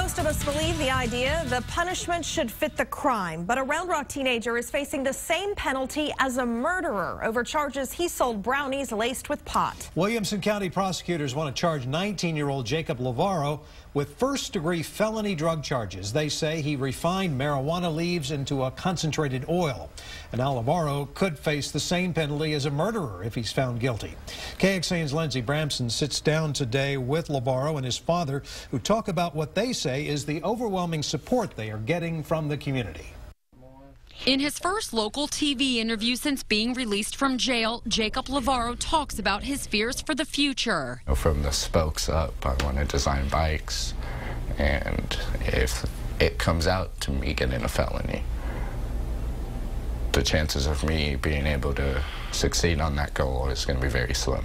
Most of us believe the idea the punishment should fit the crime, but a Round Rock teenager is facing the same penalty as a murderer over charges he sold brownies laced with pot. Williamson County prosecutors want to charge 19-year-old Jacob Lavaro with first-degree felony drug charges. They say he refined marijuana leaves into a concentrated oil. And now Lavaro could face the same penalty as a murderer if he's found guilty. KXAN's Lindsey Bramson sits down today with Lavaro and his father, who talk about what they say is the overwhelming support they are getting from the community. In his first local TV interview since being released from jail, Jacob Lavaro talks about his fears for the future. From the spokes up, I want to design bikes, and if it comes out to me getting a felony, the chances of me being able to succeed on that goal is going to be very slim.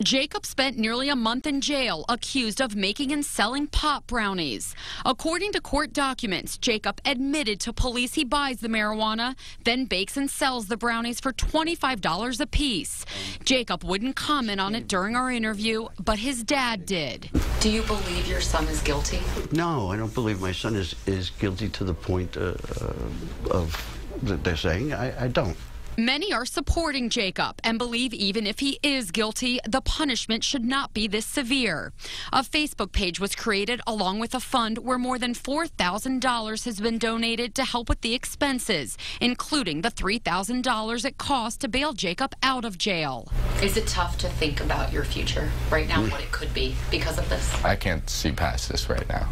Jacob spent nearly a month in jail accused of making and selling pot brownies. According to court documents, Jacob admitted to police he buys the marijuana, then bakes and sells the brownies for $25 a piece. Jacob wouldn't comment on it during our interview, but his dad did. Do you believe your son is guilty? No, I don't believe my son is guilty to the point of that they're saying. I don't. Many are supporting Jacob and believe even if he is guilty, the punishment should not be this severe. A Facebook page was created along with a fund where more than $4,000 has been donated to help with the expenses, including the $3,000 it cost to bail Jacob out of jail. Is it tough to think about your future right now, what it could be because of this? I can't see past this right now.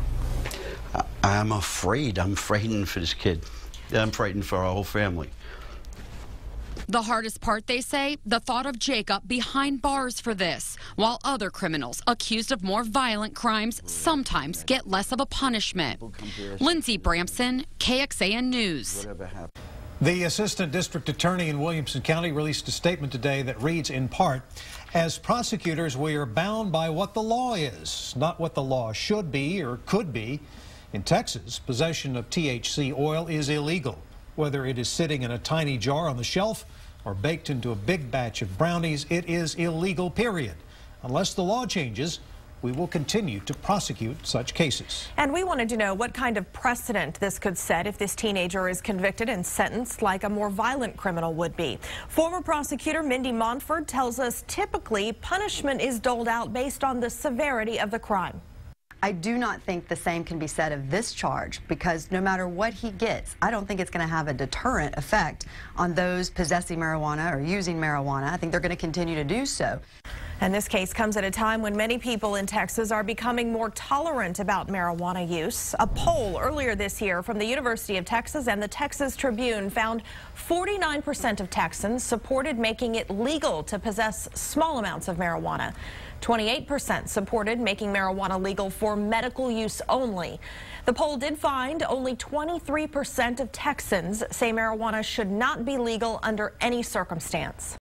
I'm afraid. I'm frightened for this kid. I'm frightened for our whole family. The hardest part, they say, the thought of Jacob behind bars for this, while other criminals accused of more violent crimes sometimes get less of a punishment. Lindsey Bramson, KXAN News. The assistant district attorney in Williamson County released a statement today that reads in part, "As prosecutors, we are bound by what the law is, not what the law should be or could be. In Texas, possession of THC oil is illegal, whether it is sitting in a tiny jar on the shelf or baked into a big batch of brownies. It is illegal, period. Unless the law changes, we will continue to prosecute such cases." And we wanted to know what kind of precedent this could set if this teenager is convicted and sentenced like a more violent criminal would be. Former prosecutor Mindy Montford tells us typically punishment is doled out based on the severity of the crime. I do not think the same can be said of this charge, because no matter what he gets, I don't think it's going to have a deterrent effect on those possessing marijuana or using marijuana. I think they're going to continue to do so. And this case comes at a time when many people in Texas are becoming more tolerant about marijuana use. A poll earlier this year from the University of Texas and the Texas Tribune found 49% of Texans supported making it legal to possess small amounts of marijuana. 28% supported making marijuana legal for medical use only. The poll did find only 23% of Texans say marijuana should not be legal under any circumstance.